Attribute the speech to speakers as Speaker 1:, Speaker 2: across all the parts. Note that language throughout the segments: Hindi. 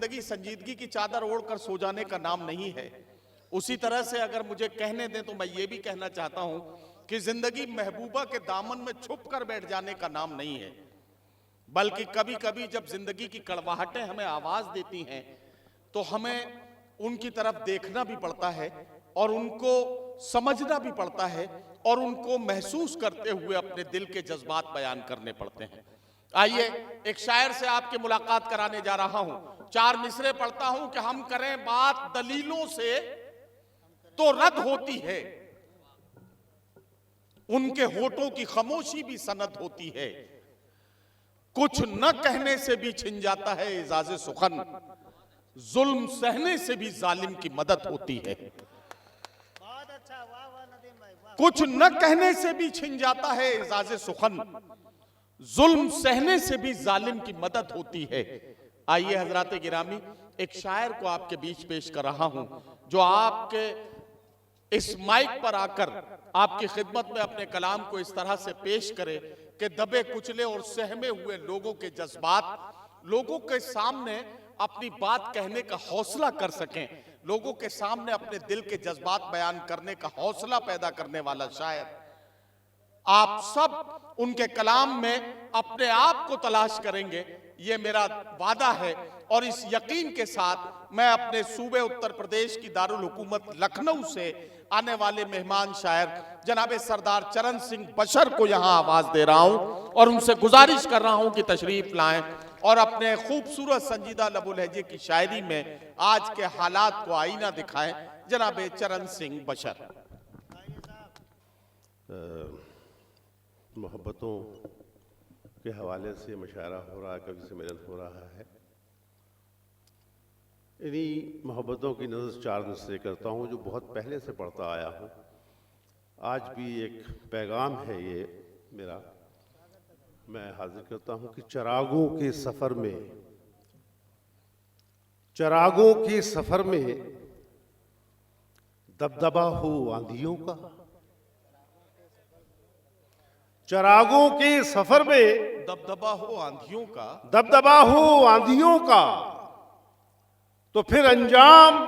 Speaker 1: जिंदगी संजीदगी की चादर ओढ़कर सो जाने का नाम नहीं है, उसी तरह से अगर मुझे कहने दें तो मैं ये भी कहना चाहता हूं कि जिंदगी महबूबा के दामन में छुप कर बैठ जाने का नाम नहीं है, बल्कि कभी कभी जब जिंदगी की कड़वाहटें हमें आवाज देती हैं तो हमें उनकी तरफ देखना भी पड़ता है और उनको समझना भी पड़ता है और उनको महसूस करते हुए अपने दिल के जज्बात बयान करने पड़ते हैं। आइए एक शायर से आपकी मुलाकात कराने जा रहा हूं, 4 मिसरे पढ़ता हूं कि हम करें बात दलीलों से तो रद्द होती है, उनके होठों की खामोशी भी सनद होती है, कुछ न कहने से भी छिन जाता है एजाज़े सुखन, जुल्म सहने से भी जालिम की मदद होती है। कुछ न कहने से भी छिन जाता है एजाज़े सुखन, जुल्म सहने से भी जालिम की मदद होती है। आइए हजरात गिरामी, एक शायर को आपके बीच पेश कर रहा हूं जो आपके इस माइक पर आकर आपकी खिदमत में अपने कलाम को इस तरह से पेश करे कि दबे कुचले और सहमे हुए लोगों के जज्बात लोगों के सामने अपनी बात कहने का हौसला कर सकें, लोगों के सामने अपने दिल के जज्बात बयान करने का हौसला पैदा करने वाला शायर। आप सब उनके कलाम में अपने आप को तलाश करेंगे, ये मेरा वादा है। और इस यकीन के साथ मैं अपने सूबे उत्तर प्रदेश की दारुल हुकूमत लखनऊ से आने वाले मेहमान शायर जनाबे सरदार चरण सिंह बशर को यहां आवाज दे रहा हूं और उनसे गुजारिश कर रहा हूं कि तशरीफ लाएं और अपने खूबसूरत संजीदा लबो लहजे की शायरी में आज के हालात को आईना दिखाएं। जनाबे चरण सिंह बशर।
Speaker 2: मोहब्बतों के हवाले से मशायरा हो रहा है, कभी सम्मेलन हो रहा है। इन्हीं मोहब्बतों की नज़र 4 मिसरे करता हूँ जो बहुत पहले से पढ़ता आया हूँ। आज भी एक पैगाम है ये मेरा, मैं हाजिर करता हूँ कि चरागों के सफ़र में, चरागों के सफ़र में दबदबा हो आंधियों का, चरागों के सफर में
Speaker 1: दबदबा हो आंधियों का,
Speaker 2: दबदबा हो आंधियों का, तो फिर अंजाम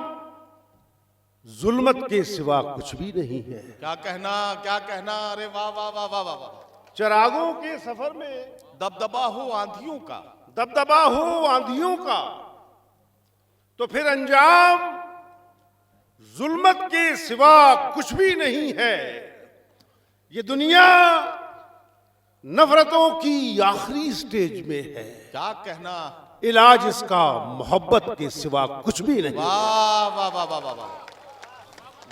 Speaker 2: जुल्मत के सिवा कुछ भी नहीं है।
Speaker 1: क्या कहना, क्या कहना, अरे वाह वाह वाह वाह वाह वाह।
Speaker 2: चरागों के सफर में
Speaker 1: दबदबा हो आंधियों का,
Speaker 2: दबदबा हो आंधियों का, तो फिर अंजाम जुल्मत के सिवा कुछ भी नहीं है। ये दुनिया नफरतों की आखिरी स्टेज में है।
Speaker 1: क्या कहना,
Speaker 2: इलाज इसका मोहब्बत के सिवा कुछ भी नहीं।
Speaker 1: वाह वाह वाह वाह वाह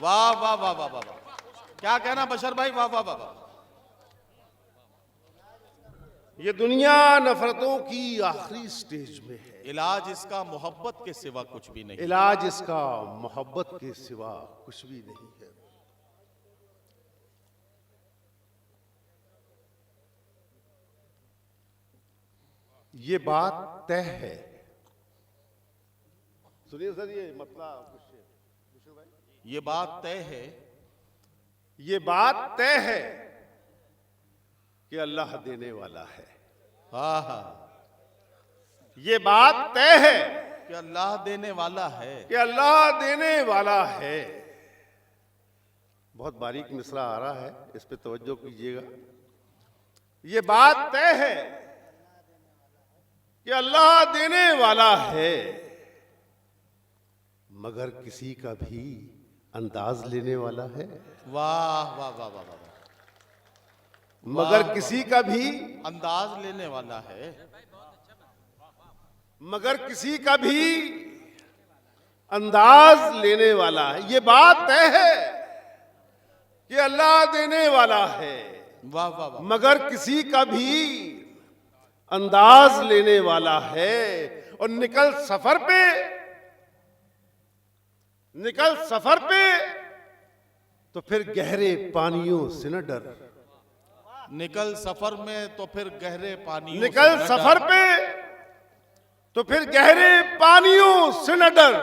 Speaker 1: वाह वाह वाह वाह वाह वाह। क्या कहना बशर भाई, वाह वाह वाह वाह।
Speaker 2: ये दुनिया नफरतों की आखिरी स्टेज में है।
Speaker 1: इलाज इसका मोहब्बत के सिवा कुछ भी नहीं।
Speaker 2: इलाज इसका मोहब्बत के सिवा कुछ भी नहीं है। ये बात तय है। सुनिए सर, ये मतलब
Speaker 1: ये बात तय है,
Speaker 2: ये बात तय है कि अल्लाह देने वाला है।
Speaker 1: हाँ,
Speaker 2: ये बात तय है
Speaker 1: कि अल्लाह देने वाला है,
Speaker 2: कि अल्लाह देने वाला है। बहुत बारीक मिसरा आ रहा है, इस पे तवज्जो कीजिएगा। ये बात तय है कि अल्लाह देने वाला है, मगर किसी का भी अंदाज लेने वाला है।
Speaker 1: वाह वाह वाह वाह वाह।
Speaker 2: मगर किसी का भी
Speaker 1: अंदाज लेने वाला है,
Speaker 2: मगर किसी का भी अंदाज लेने वाला है। ये बात तय है कि अल्लाह देने वाला है,
Speaker 1: वाह वाह वाह,
Speaker 2: मगर किसी का भी अंदाज लेने वाला है। और निकल सफर पे तो फिर गहरे पानियों से न डर।
Speaker 1: निकल सफर में तो फिर गहरे पानियों
Speaker 2: निकल
Speaker 1: से न
Speaker 2: सफर
Speaker 1: डर।
Speaker 2: पे तो फिर गहरे पानियों से न डर।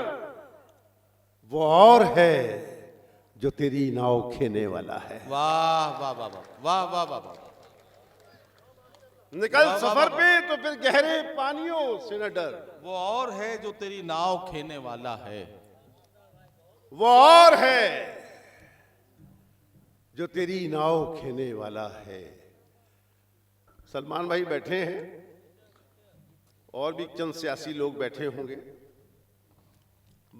Speaker 2: वो और है जो तेरी नाव खेने वाला है।
Speaker 1: वाह वाह वाह वाह वाह वाह वाह।
Speaker 2: निकल
Speaker 1: वाह, वाह,
Speaker 2: सफर
Speaker 1: वाह,
Speaker 2: पे तो फिर गहरे पानियों से न डर।
Speaker 1: वो और है जो तेरी नाव खेने वाला है।
Speaker 2: वो और है जो तेरी नाव खेने वाला है। सलमान भाई बैठे हैं और भी चंद सियासी लोग बैठे होंगे,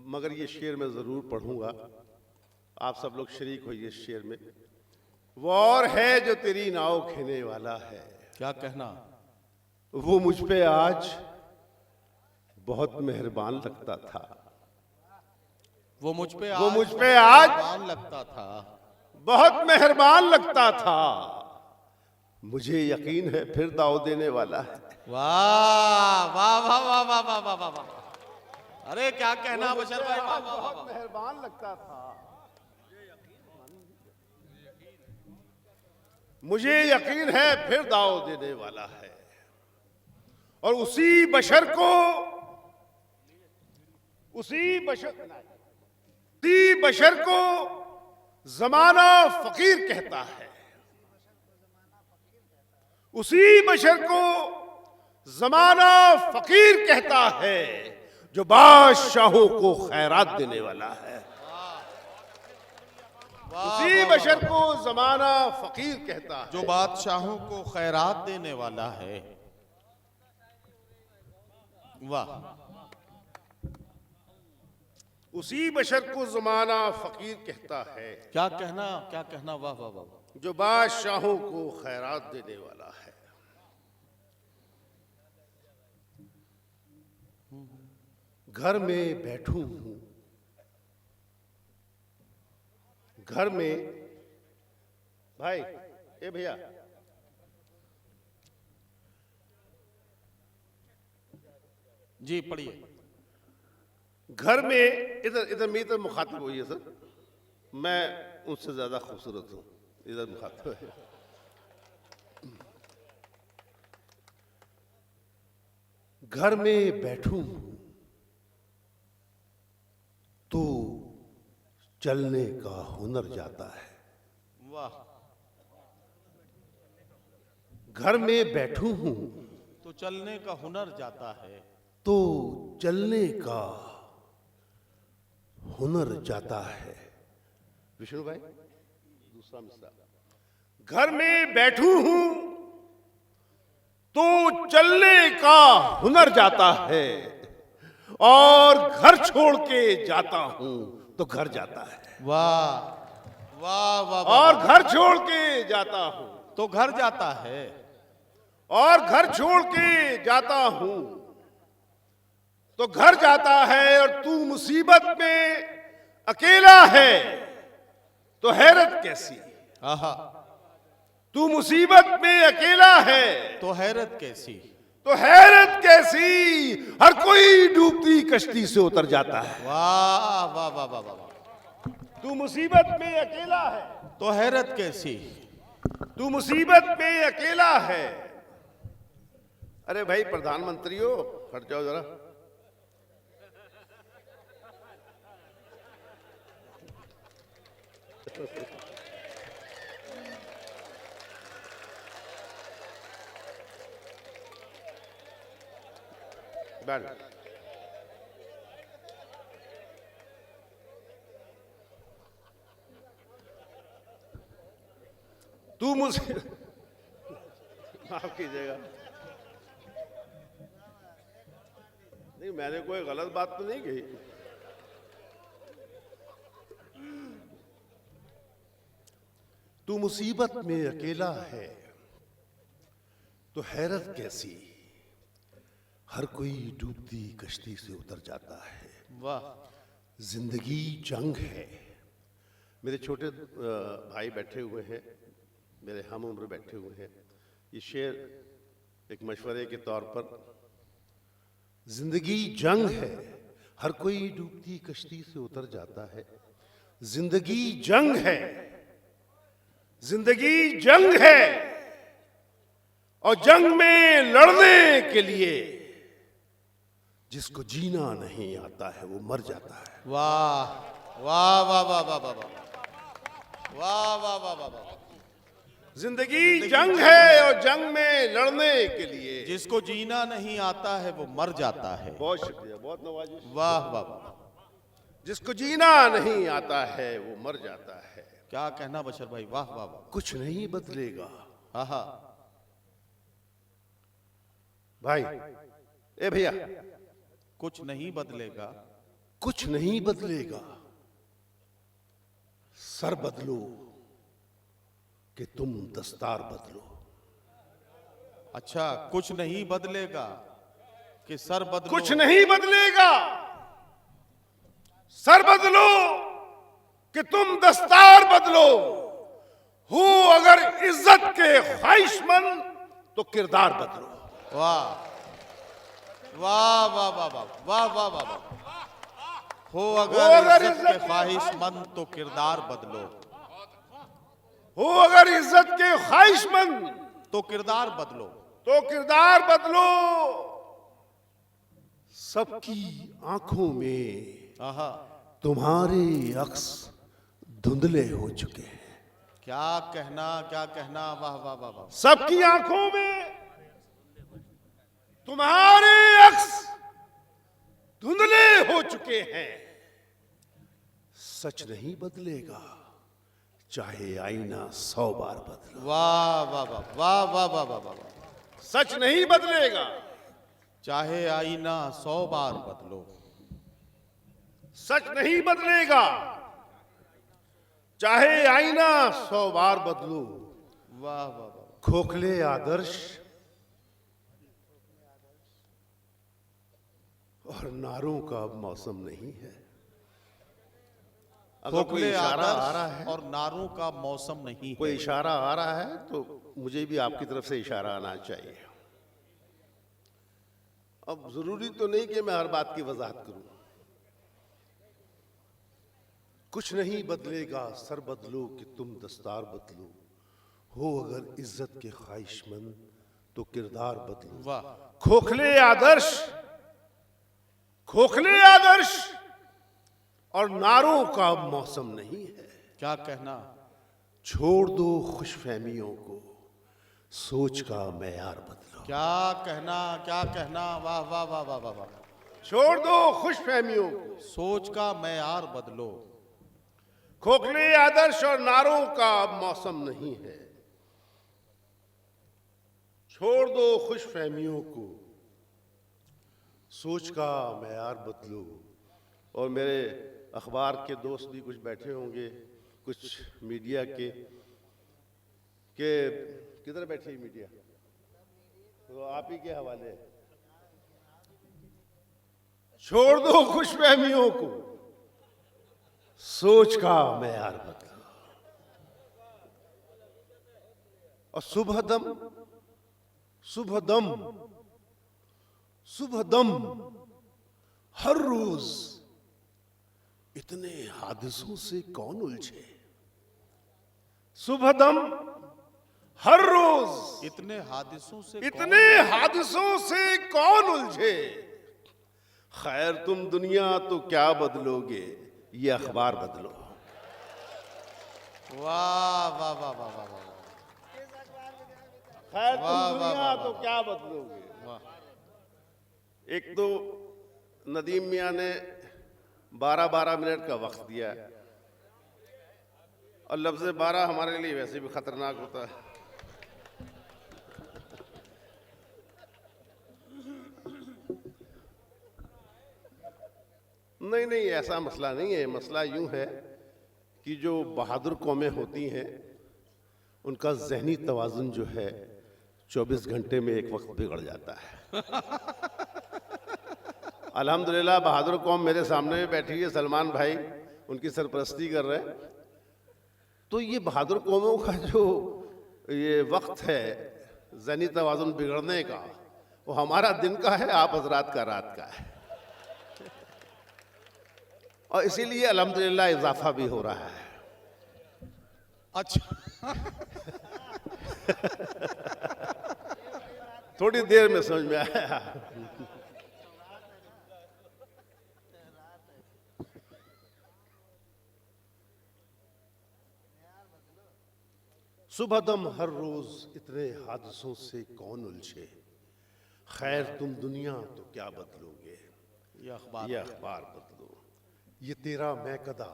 Speaker 2: मगर ये शेर मैं जरूर पढ़ूंगा, आप सब लोग शरीक होइए इस शेर में। वो और है जो तेरी नाव खेने वाला है।
Speaker 1: क्या कहना?
Speaker 2: वो मुझ पे आज बहुत मेहरबान लगता था।
Speaker 1: वो मुझ पे
Speaker 2: आज
Speaker 1: मेहरबान लगता था।
Speaker 2: बहुत मेहरबान लगता था। मुझे यकीन है फिर दाव देने वाला है।
Speaker 1: वाह वाह वाह वाह वाह वाह वाह वाह वाह। अरे क्या कहना बशर भाई, वाह वाह वाह वाह।
Speaker 2: मेहरबान लगता था। मुझे यकीन है फिर दाव देने वाला है। और उसी बशर को जमाना फकीर कहता है। उसी बशर को जमाना फकीर कहता है जो बादशाहों को खैरात देने वाला है। उसी बशर को जमाना फकीर कहता है
Speaker 1: जो बादशाहों को खैरात देने वाला है। वाह।
Speaker 2: उसी बशर को जमाना फकीर कहता है
Speaker 1: क्या कहना, क्या कहना, वाह वाह वाह।
Speaker 2: जो बादशाहों को खैरात देने वाला है। घर में बैठूं हूं, घर में, भाई ए भैया,
Speaker 1: जी पढ़िए।
Speaker 2: घर में, इधर मेरी तरफ मुखातिब हुई है सर, मैं उनसे ज्यादा खूबसूरत हूं, इधर मुखातिब है। घर में बैठूं तो चलने का हुनर जाता है।
Speaker 1: वाह।
Speaker 2: घर में बैठूं हूं
Speaker 1: तो चलने का हुनर जाता है।
Speaker 2: तो चलने का हुनर जाता है। विष्णु भाई दूसरा मिसरा। घर में बैठूं हूं तो चलने का हुनर जाता है, और घर छोड़ के जाता हूं तो घर जाता है।
Speaker 1: वाह वाह वाह।
Speaker 2: और घर छोड़ के जाता हूं
Speaker 1: तो घर जाता है।
Speaker 2: और घर छोड़ के जाता हूं तो घर जाता है। और तू मुसीबत में अकेला है तो हैरत कैसी।
Speaker 1: आहा।
Speaker 2: तू मुसीबत में अकेला है
Speaker 1: तो हैरत कैसी।
Speaker 2: तो हैरत कैसी। हर कोई डूबती कश्ती से उतर जाता है।
Speaker 1: वाह वाह वाह वाह वाह।
Speaker 2: तू मुसीबत में अकेला है
Speaker 1: तो हैरत कैसी।
Speaker 2: तू मुसीबत में अकेला है। अरे भाई प्रधानमंत्री हो, हट जाओ जरा। बैठ। तू मुझे माफ कीजिएगा, नहीं मैंने कोई गलत बात तो नहीं कही। तू मुसीबत में अकेला है तो हैरत कैसी। हर कोई डूबती कश्ती से उतर जाता है।
Speaker 1: वाह।
Speaker 2: जिंदगी जंग है। मेरे छोटे भाई बैठे हुए हैं, मेरे हम उम्र बैठे हुए हैं। ये शेर एक मशवरे के तौर पर, जिंदगी जंग है, हर कोई डूबती कश्ती से उतर जाता है। जिंदगी जंग है, जिंदगी जंग है, और जंग में लड़ने के लिए जिसको जीना नहीं आता है वो मर जाता है।
Speaker 1: वाह वाह वाह वाह वाह वाह वाह वाह वाह वाह वाह।
Speaker 2: जिंदगी जंग है और जंग में लड़ने के लिए
Speaker 1: जिसको जीना नहीं आता है वो मर जाता है।
Speaker 2: बहुत शुक्रिया, बहुत नवाजिश।
Speaker 1: वाह वाह वाह,
Speaker 2: जिसको जीना नहीं आता है वो मर जाता है।
Speaker 1: क्या कहना बशर भाई, वाह वाह वाह।
Speaker 2: कुछ नहीं बदलेगा
Speaker 1: आहा,
Speaker 2: भाई। ए भैया,
Speaker 1: कुछ नहीं बदलेगा,
Speaker 2: कुछ नहीं बदलेगा। सर बदलो कि तुम दस्तार बदलो।
Speaker 1: अच्छा, कुछ नहीं बदलेगा कि सर बदलो।
Speaker 2: कुछ नहीं बदलेगा, सर बदलो कि तुम दस्तार बदलो। हो अगर इज्जत के ख्वाहिशमंद तो किरदार बदलो।
Speaker 1: वाह वाह वाह वाह वाह वाह वाह वाह वाह। हो अगर इज्जत के ख्वाहिशमंद तो किरदार बदलो।
Speaker 2: हो अगर इज्जत के ख्वाहिशमंद
Speaker 1: तो किरदार बदलो।
Speaker 2: तो किरदार बदलो। सबकी आंखों में
Speaker 1: आहा,
Speaker 2: तुम्हारे अक्स धुंधले हो चुके हैं।
Speaker 1: क्या कहना, क्या कहना, वाह वाह वाह वाह।
Speaker 2: सबकी आंखों में तुम्हारे अक्स धुंधले हो चुके हैं। सच नहीं बदलेगा, चाहे आईना 100 बार बदलो।
Speaker 1: वाह वाह वाह वाह वाह वाह वाह वाह।
Speaker 2: सच नहीं बदलेगा,
Speaker 1: चाहे आईना 100 बार बदलो।
Speaker 2: सच नहीं बदलेगा, चाहे आईना 100 बार बदलो।
Speaker 1: वाह वाह वाह।
Speaker 2: खोखले आदर्श और नारों का अब मौसम नहीं है। अगर कोई इशारा आ रहा है,
Speaker 1: और नारों का मौसम नहीं
Speaker 2: कोई
Speaker 1: है।
Speaker 2: इशारा आ रहा है तो मुझे भी आपकी तरफ से इशारा आना चाहिए। अब जरूरी तो नहीं कि मैं हर बात की वजाहत करूं। कुछ नहीं बदलेगा, सर बदलो कि तुम दस्तार बदलो। हो अगर इज्जत के ख्वाहिशमंद तो किरदार बदलो।
Speaker 1: वाह,
Speaker 2: खोखले आदर्श, खोखले आदर्श और नारों का मौसम नहीं है।
Speaker 1: क्या कहना।
Speaker 2: छोड़ दो खुशफहमियों को, सोच का मेयार बदलो।
Speaker 1: क्या कहना, क्या कहना, वाह वाह वाह वाह वाह वाह।
Speaker 2: छोड़ दो खुशफहमियों को,
Speaker 1: सोच का मैयार बदलो।
Speaker 2: खोखले आदर्श और नारों का अब मौसम नहीं है। छोड़ दो खुशफहमियों को, सोच का मेयार बदलो। और मेरे अखबार के दोस्त भी कुछ बैठे होंगे, कुछ मीडिया के किधर बैठी मीडिया, तो आप ही के हवाले। छोड़ दो खुशफहमियों को, सोच का मेयार बदलो। और सुबह दम, सुबह दम, सुबह दम हर रोज इतने हादसों से कौन उलझे। सुबह दम हर रोज
Speaker 1: इतने हादिसों से
Speaker 2: इतने हादसों से कौन उलझे। खैर तुम दुनिया तो क्या बदलोगे, ये अखबार बदलो।
Speaker 1: वाह वाह वाह वाह वाह वाह।
Speaker 2: खैर तुम
Speaker 1: वाह, वाह,
Speaker 2: दुनिया
Speaker 1: वाह,
Speaker 2: तो
Speaker 1: वाह।
Speaker 2: क्या बदलोगे।
Speaker 1: वाह।
Speaker 2: एक तो नदीम मियां ने 12-12 मिनट का वक्त दिया है, और लफ्ज़ 12 हमारे लिए वैसे भी खतरनाक होता है। नहीं नहीं, ऐसा मसला नहीं है। मसला यूं है कि जो बहादुर कौमें होती हैं उनका जहनी तवाज़ुन जो है 24 घंटे में एक वक्त बिगड़ जाता है। अल्हम्दुलिल्लाह बहादुर कौम मेरे सामने में बैठी है, सलमान भाई उनकी सरपरस्ती कर रहे हैं। तो ये बहादुर कौमों का जो ये वक्त है जहनी तवाज़ुन बिगड़ने का, वो हमारा दिन का है, आप हजरात का रात का है। और इसीलिए अल्हम्दुलिल्लाह इजाफा भी हो रहा है।
Speaker 1: अच्छा,
Speaker 2: थोड़ी देर में समझ में आया। सुबह दम हर रोज इतने हादसों से कौन उलझे, खैर तुम दुनिया तो क्या बदलोगे,
Speaker 1: ये
Speaker 2: अखबार बदलो। ये तेरा मैं कदा,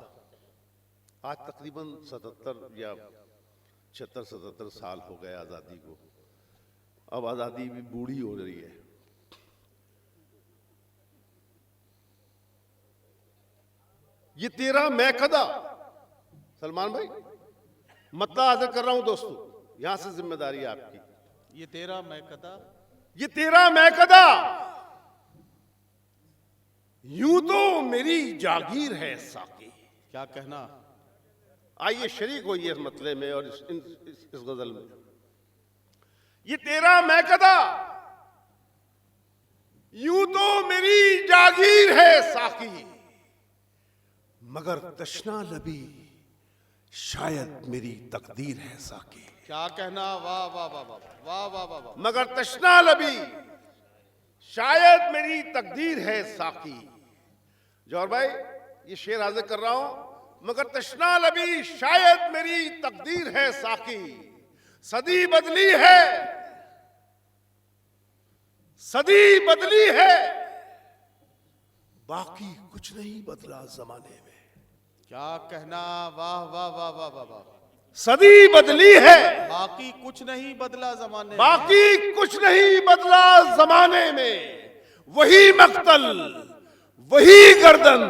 Speaker 2: आज तकरीबन 77 या 76-77 साल हो गए आज़ादी को। अब आज़ादी भी बूढ़ी हो रही है। ये तेरा मैं कदा, सलमान भाई मतलब हाजिर कर रहा हूं दोस्तों, यहां से जिम्मेदारी है आपकी।
Speaker 1: ये तेरा मैं कदा,
Speaker 2: ये तेरा मैं कदा, यूं तो मेरी जागीर है साकी।
Speaker 1: क्या कहना,
Speaker 2: आइए शरीक होइए इस मतले में और इस गजल में। ये तेरा मैं कदा, यूं तो मेरी जागीर है साकी, मगर तशना लबी शायद मेरी तकदीर है साकी।
Speaker 1: क्या कहना, वाह वाह वाह वाह वाह वाह वाह वाह।
Speaker 2: मगर तशना लबी शायद मेरी तकदीर है साकी। जौहर भाई ये शेर हाजिर कर रहा हूं, मगर तशना लबी शायद मेरी तकदीर है साकी। सदी बदली है, सदी बदली है, बाकी कुछ नहीं बदला जमाने में।
Speaker 1: क्या कहना, वाह वाह वाह वाह वाह वाह।
Speaker 2: सदी बदली है,
Speaker 1: बाकी कुछ नहीं बदला जमाने में।
Speaker 2: बाकी कुछ नहीं बदला जमाने में। वही मक्तल, वही गर्दन,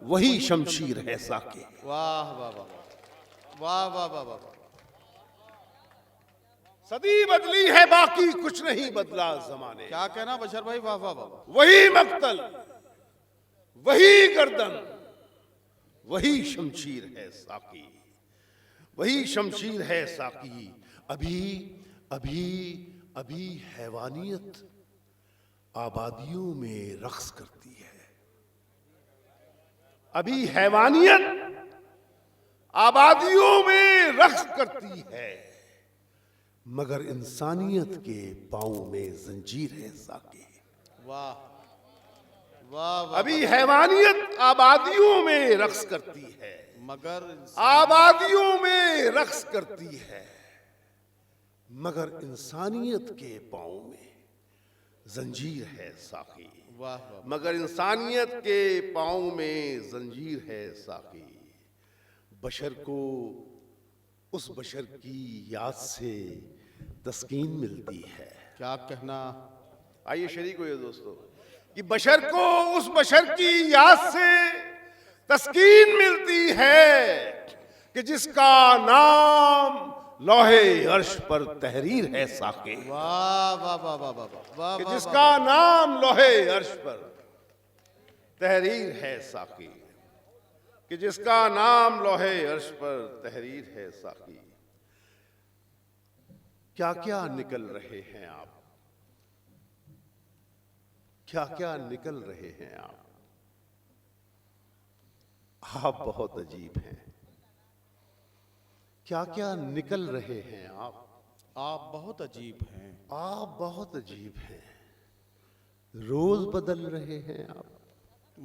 Speaker 2: वही शमशीर है साकी।
Speaker 1: वाह वाह वाह वाह वाह वाह वाह।
Speaker 2: सदी बदली है, बाकी कुछ नहीं बदला जमाने।
Speaker 1: क्या कहना बशर भाई, वाह वाह वाह वाह।
Speaker 2: वही मक्तल, वही गर्दन, वही शमशीर है साकी, वही शमशीर है साकी। अभी अभी अभी हैवानियत आबादियों में रक्स करती है। अभी हैवानियत आबादियों में रक्स करती है, मगर इंसानियत के पांव में जंजीर है साकी।
Speaker 1: वाह वाह वाह।
Speaker 2: अभी हैवानियत आबादियों में रक्स करती है,
Speaker 1: मगर
Speaker 2: आबादियों में रक्स करती है, मगर इंसानियत के पांव में जंजीर है साकी।
Speaker 1: वाह वाह।
Speaker 2: मगर इंसानियत के पांव में जंजीर है साकी। बशर को उस बशर की याद से तस्कीन मिलती है।
Speaker 1: क्या कहना,
Speaker 2: आइए शरीक हो ये दोस्तों, कि बशर को उस बशर की याद से तस्कीन मिलती है कि जिसका नाम लौहे अर्श पर तहरीर है साके।
Speaker 1: वाह वाह वाह वाह वाह वाह।
Speaker 2: कि जिसका नाम लौहे अर्श पर तहरीर है साकी, कि जिसका नाम लौहे अर्श पर तहरीर है साकी। क्या क्या निकल रहे हैं आप, क्या क्या निकल रहे हैं आप बहुत अजीब हैं। क्या क्या निकल रहे हैं
Speaker 1: आप बहुत अजीब हैं।
Speaker 2: आप बहुत अजीब हैं। रोज बदल रहे हैं आप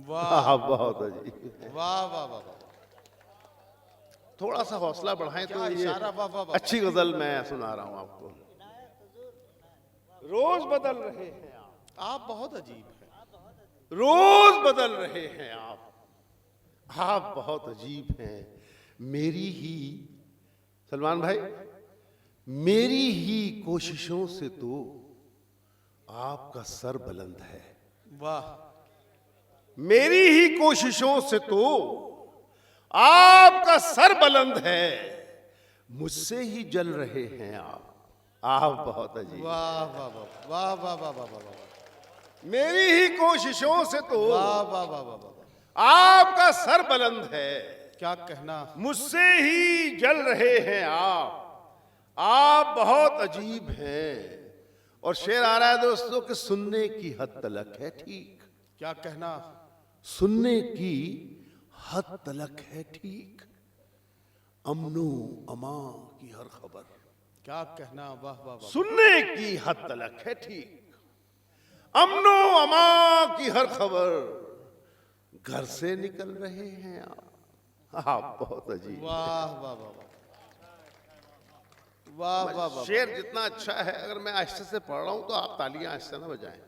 Speaker 1: वाह
Speaker 2: बहुत अजीब हैं।
Speaker 1: वाह वाह वाह वाह।
Speaker 2: थोड़ा सा हौसला बढ़ाएं
Speaker 1: क्या
Speaker 2: तो ये
Speaker 1: इशारा, वाह वाह वाह।
Speaker 2: अच्छी गजल मैं सुना रहा हूं आपको। रोज बदल रहे हैं
Speaker 1: आप बहुत अजीब हैं।
Speaker 2: रोज बदल रहे हैं आप बहुत अजीब हैं। मेरी ही, सलमान भाई, मेरी ही कोशिशों से तो आपका सर बुलंद है।
Speaker 1: वाह।
Speaker 2: मेरी ही कोशिशों से तो आपका सर बुलंद है, मुझसे ही जल रहे हैं आप बहुत अजीब।
Speaker 1: वाह वाह वाह वाह वाह वाह वाह वाह।
Speaker 2: मेरी ही कोशिशों से तो
Speaker 1: वाह वाह वाह वाह वाह।
Speaker 2: आपका सर बुलंद है,
Speaker 1: क्या कहना,
Speaker 2: मुझसे ही जल रहे हैं आप बहुत अजीब हैं। और शेर आ रहा है दोस्तों कि सुनने की हद तलक है ठीक।
Speaker 1: क्या कहना,
Speaker 2: सुनने की हद तलक है ठीक, अमनो अमा की हर खबर।
Speaker 1: क्या कहना, वाह वाह वाह।
Speaker 2: सुनने की हद तलक है ठीक, अमनो अमा की हर खबर। घर से निकल रहे हैं आप बहुत अजीब।
Speaker 1: वाह वाह वाह वाह। वाह वाह वाह।
Speaker 2: शेर जितना अच्छा है, अगर मैं आहिस्ते से पढ़ रहा हूं तो आप तालियां आहिस्ते ना बजाएं,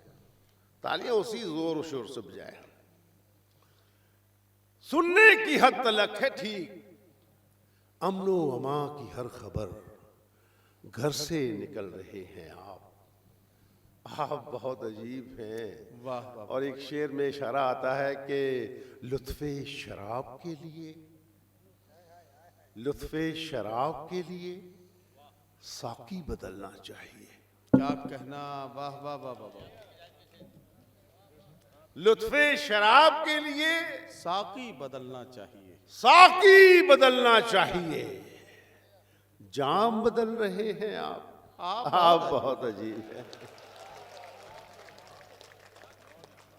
Speaker 2: तालियां उसी जोर और शोर से बजाएं। सुनने की हद तलक है ठीक, अमनो अमा की हर खबर, घर से निकल रहे हैं आप बहुत अजीब हैं।
Speaker 1: वाह वाह।
Speaker 2: और एक शेर में इशारा आता है कि लुत्फे शराब के लिए, लुत्फे शराब के लिए साकी बदलना चाहिए।
Speaker 1: क्या कहना, वाह वाह वाह वाह वाह।
Speaker 2: लुत्फे शराब के लिए
Speaker 1: साकी बदलना चाहिए।
Speaker 2: साकी बदलना चाहिए, जाम बदल रहे हैं आप बहुत अजीब है।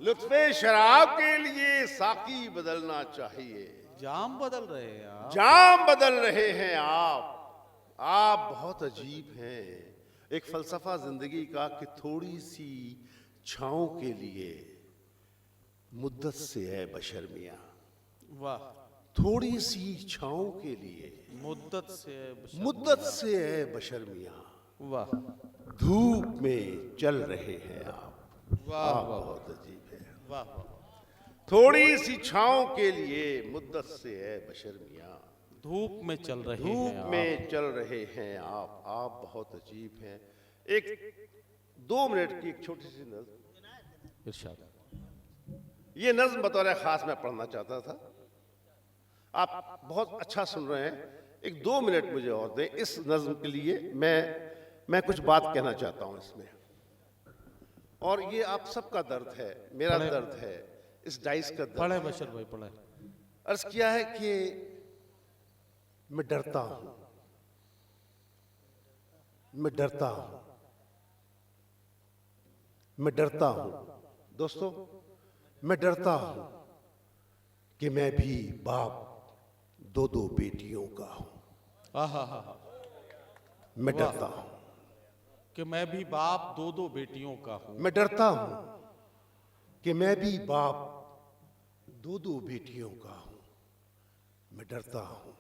Speaker 2: लुत्फे शराब के लिए साकी बदलना चाहिए,
Speaker 1: जाम बदल रहे हैं आप।
Speaker 2: जाम बदल रहे हैं आप बहुत अजीब हैं। एक फलसफा जिंदगी का कि थोड़ी सी छांव के लिए मुद्दत से है बशर मियां,
Speaker 1: वाह।
Speaker 2: थोड़ी सी छांव के लिए
Speaker 1: मुद्दत से
Speaker 2: है बशर मियां,
Speaker 1: वाह
Speaker 2: धूप में चल रहे हैं आप
Speaker 1: वाह वाह
Speaker 2: बहुत अजीब है।
Speaker 1: वाह वाह।
Speaker 2: थोड़ी सी छांव के लिए मुद्दत से है बशर मियां,
Speaker 1: धूप में चल रहे हैं
Speaker 2: धूप
Speaker 1: आप।
Speaker 2: में चल रहे हैं आप बहुत अजीब हैं। एक 2 मिनट की एक छोटी सी नज़्म,
Speaker 1: इरशाद।
Speaker 2: ये नज़्म बतौर खास मैं पढ़ना चाहता था, आप बहुत अच्छा सुन रहे हैं। एक 2 मिनट मुझे और दें इस नज़्म के लिए, मैं कुछ बात कहना चाहता हूं इसमें। और ये आप सबका दर्द है, मेरा दर्द है, इस डाइस का दर्द।
Speaker 1: पढ़े बशर भाई, पढ़े।
Speaker 2: अर्ज किया है कि मैं डरता हूं, मैं डरता हूं, मैं डरता हूं दोस्तों, मैं डरता हूं कि मैं भी बाप 2 बेटियों का हूं।
Speaker 1: आहा।
Speaker 2: मैं डरता हूं
Speaker 1: कि मैं भी बाप 2 बेटियों का हूं।
Speaker 2: मैं डरता हूं कि मैं भी बाप 2 बेटियों का हूं। मैं डरता हूं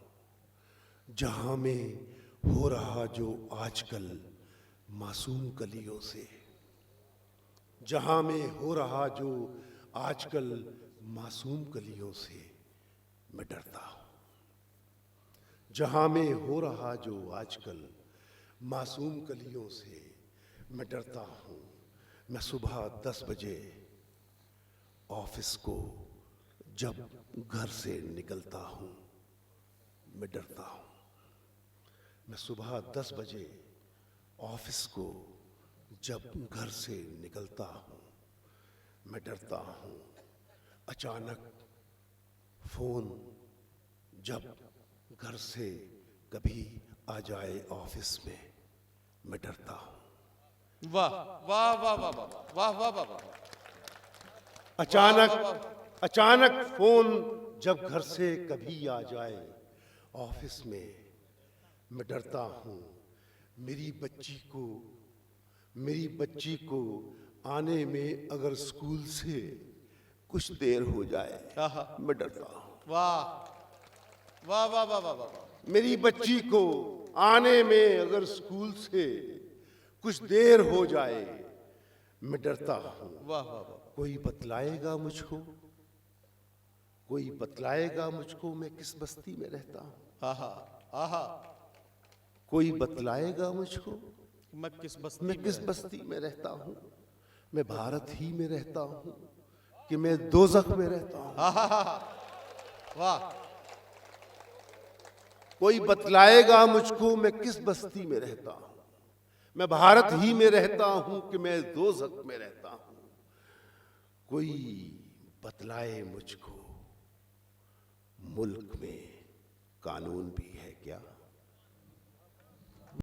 Speaker 2: जहां में हो रहा जो आजकल मासूम कलियों से, जहां में हो रहा जो आजकल मासूम कलियों से। मैं डरता हूं जहां में हो रहा जो आजकल मासूम कलियों से। मैं डरता हूं मैं सुबह 10 बजे ऑफिस को जब घर से निकलता हूं। मैं डरता हूं मैं सुबह 10 बजे ऑफिस को जब घर से निकलता हूं। मैं डरता हूं अचानक फोन जब घर से कभी आ जाए ऑफिस में। मैं डरता हूं
Speaker 1: वाह वाह वाह वाह वाह वाह वाह वाह वाह।
Speaker 2: अचानक फोन जब घर से कभी आ जाए ऑफिस में। मैं डरता हूं मेरी बच्ची को आने में अगर स्कूल से कुछ देर हो जाए। मैं डरता हूं
Speaker 1: वाह वाह वाह वाह वाह वाह।
Speaker 2: मेरी बच्ची को आने में अगर स्कूल से कुछ देर हो जाए। मैं डरता हूं
Speaker 1: वाह वाह वाह।
Speaker 2: कोई बतलाएगा मुझको मैं किस बस्ती में रहता हूं।
Speaker 1: आहा आहा।
Speaker 2: कोई बतलाएगा मुझको
Speaker 1: मैं किस
Speaker 2: बस्ती में रहता हूं। मैं भारत ही में रहता हूं कि मैं दोज़ख में रहता हूं।
Speaker 1: वाह।
Speaker 2: कोई बतलाएगा मुझको मैं किस बस्ती में रहता हूं। मैं भारत ही में रहता हूं कि मैं दोज़ख में रहता हूं। कोई बतलाए मुझको मुल्क में कानून भी है क्या।